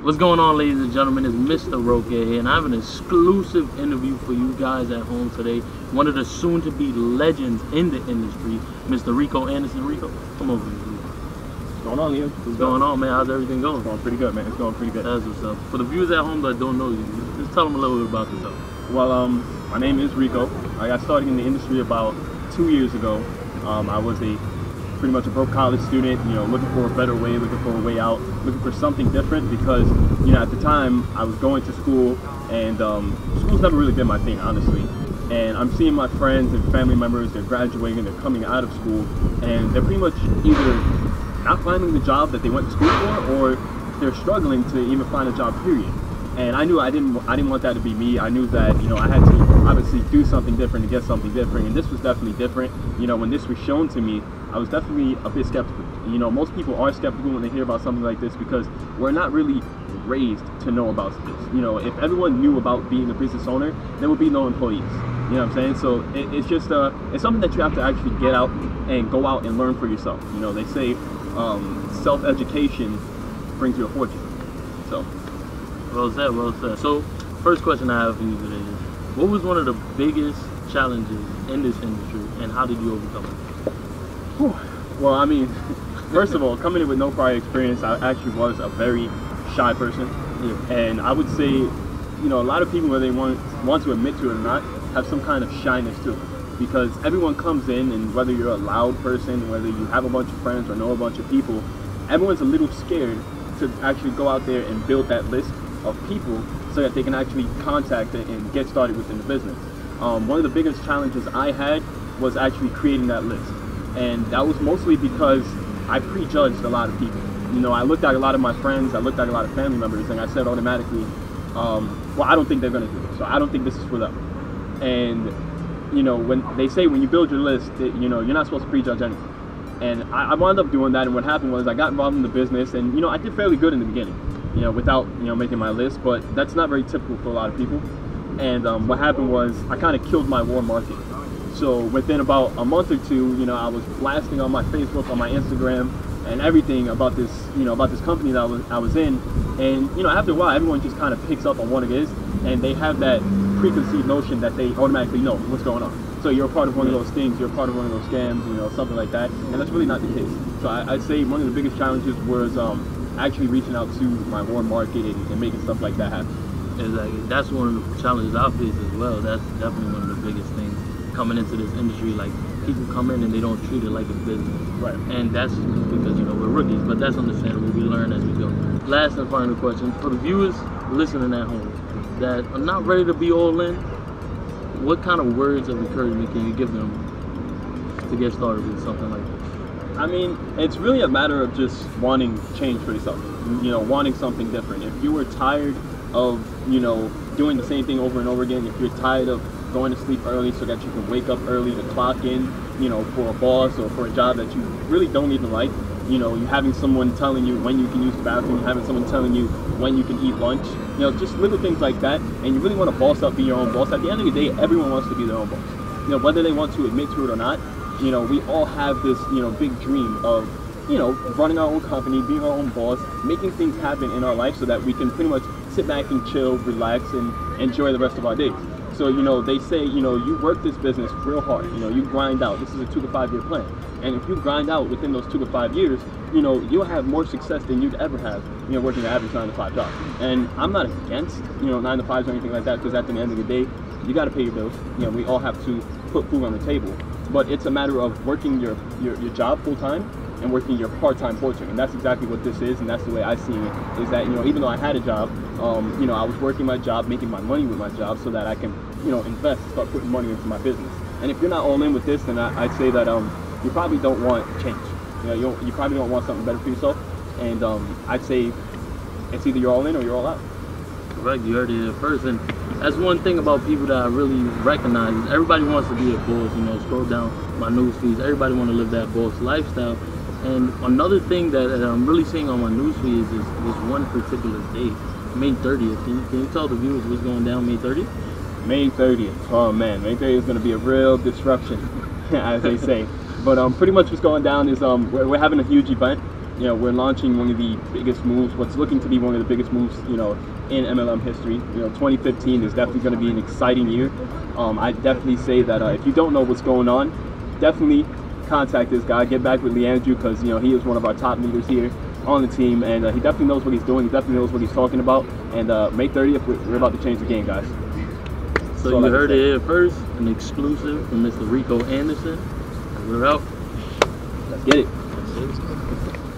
What's going on, ladies and gentlemen? It's Mr. Roque here, and I have an exclusive interview for you guys at home today. One of the soon-to-be legends in the industry, Mr. Rico Anderton. Rico, come over here. What's going on, Liam? What's going on, man? How's everything going? It's going pretty good, man. It's going pretty good. That's what's up. For the viewers at home that don't know you, just tell them a little bit about yourself. Well, my name is Rico. I got started in the industry about 2 years ago. I was pretty much a broke college student, you know, looking for a better way, looking for a way out, looking for something different because, you know, at the time I was going to school and school's never really been my thing, honestly. And I'm seeing my friends and family members, they're graduating, they're coming out of school, and they're pretty much either not finding the job that they went to school for, or they're struggling to even find a job, period. And I knew I didn't want that to be me. I knew that, you know, I had to obviously do something different to get something different, and this was definitely different. You know, when this was shown to me, I was definitely a bit skeptical. You know, most people are skeptical when they hear about something like this because we're not really raised to know about this. You know, if everyone knew about being a business owner, there would be no employees. You know what I'm saying? So it's just it's something that you have to actually get out and go out and learn for yourself. You know, they say self-education brings you a fortune. So. Well said, well said. So, first question I have for you today is, what was one of the biggest challenges in this industry, and how did you overcome it? Whew. Well, I mean, first of all, coming in with no prior experience, I actually was a very shy person. Yeah. And I would say, you know, a lot of people, whether they want to admit to it or not, have some kind of shyness to it. Because everyone comes in, and whether you're a loud person, whether you have a bunch of friends or know a bunch of people, everyone's a little scared to actually go out there and build that list of people so that they can actually contact it and get started within the business. One of the biggest challenges I had was actually creating that list. And that was mostly because I prejudged a lot of people. You know, I looked at a lot of my friends, I looked at a lot of family members, and I said automatically, well, I don't think they're gonna do it, so I don't think this is for them. And, you know, when they say when you build your list, you know, you're not supposed to prejudge anything. And I wound up doing that, and what happened was I got involved in the business, and, you know, I did fairly good in the beginning, you know, without, you know, making my list, but that's not very typical for a lot of people. And what happened was I kind of killed my warm market. So within about a month or two, you know, I was blasting on my Facebook, on my Instagram, and everything about this, you know, about this company that I was in. And, you know, after a while, everyone just kind of picks up on what it is, and they have that preconceived notion that they automatically know what's going on. So you're a part of one of those things, you're a part of one of those scams, you know, something like that, and that's really not the case. So I'd say one of the biggest challenges was actually reaching out to my warm market and making stuff like that happen. Exactly. That's one of the challenges I face as well. That's definitely one of the biggest things coming into this industry. Like, people come in and they don't treat it like a business. Right. And that's because, you know, we're rookies, but that's understandable. We learn as we go. Last and final question, for the viewers listening at home that are not ready to be all in, what kind of words of encouragement can you give them to get started with something like this? I mean, it's really a matter of just wanting change for yourself, you know, wanting something different. If you were tired of, you know, doing the same thing over and over again, if you're tired of going to sleep early so that you can wake up early to clock in, you know, for a boss or for a job that you really don't even like, you know, you having someone telling you when you can use the bathroom, having someone telling you when you can eat lunch, you know, just little things like that, and you really want to boss up, be your own boss. At the end of the day, everyone wants to be their own boss. You know, whether they want to admit to it or not, you know, we all have this, you know, big dream of, you know, running our own company, being our own boss, making things happen in our life so that we can pretty much sit back and chill, relax, and enjoy the rest of our days. So, you know, they say, you know, you work this business real hard, you know, you grind out. This is a 2 to 5 year plan. And if you grind out within those 2 to 5 years, you know, you'll have more success than you'd ever have, you know, working an average 9 to 5 job. And I'm not against, you know, 9 to 5s or anything like that, because at the end of the day, you got to pay your bills. You know, we all have to put food on the table. But it's a matter of working your job full time and working your part-time portion, and that's exactly what this is, and that's the way I see it, is that, you know, even though I had a job, you know, I was working my job, making my money with my job so that I can, you know, invest, start putting money into my business. And if you're not all in with this, then I'd say that you probably don't want change. You know, you probably don't want something better for yourself, and I'd say it's either you're all in or you're all out. Correct, you heard it here first, and that's one thing about people that I really recognize is everybody wants to be a boss. You know, scroll down my news feeds, everybody want to live that boss lifestyle. And another thing that I'm really seeing on my news feeds is this one particular date, May 30th. Can you tell the viewers what's going down May 30th? May 30th. Oh man, May 30th is going to be a real disruption, as they say. But pretty much what's going down is we're having a huge event. you know, we're launching one of the biggest moves, what's looking to be one of the biggest moves, you know, in MLM history. You know, 2015 is definitely going to be an exciting year. I definitely say that if you don't know what's going on, definitely contact this guy. Get back with LeAndrew, because, you know, he is one of our top leaders here on the team, and he definitely knows what he's doing. He definitely knows what he's talking about. And May 30th, we're about to change the game, guys. So you heard it here first, an exclusive from Mr. Rico Anderton. We're out. Let's get it. That's it.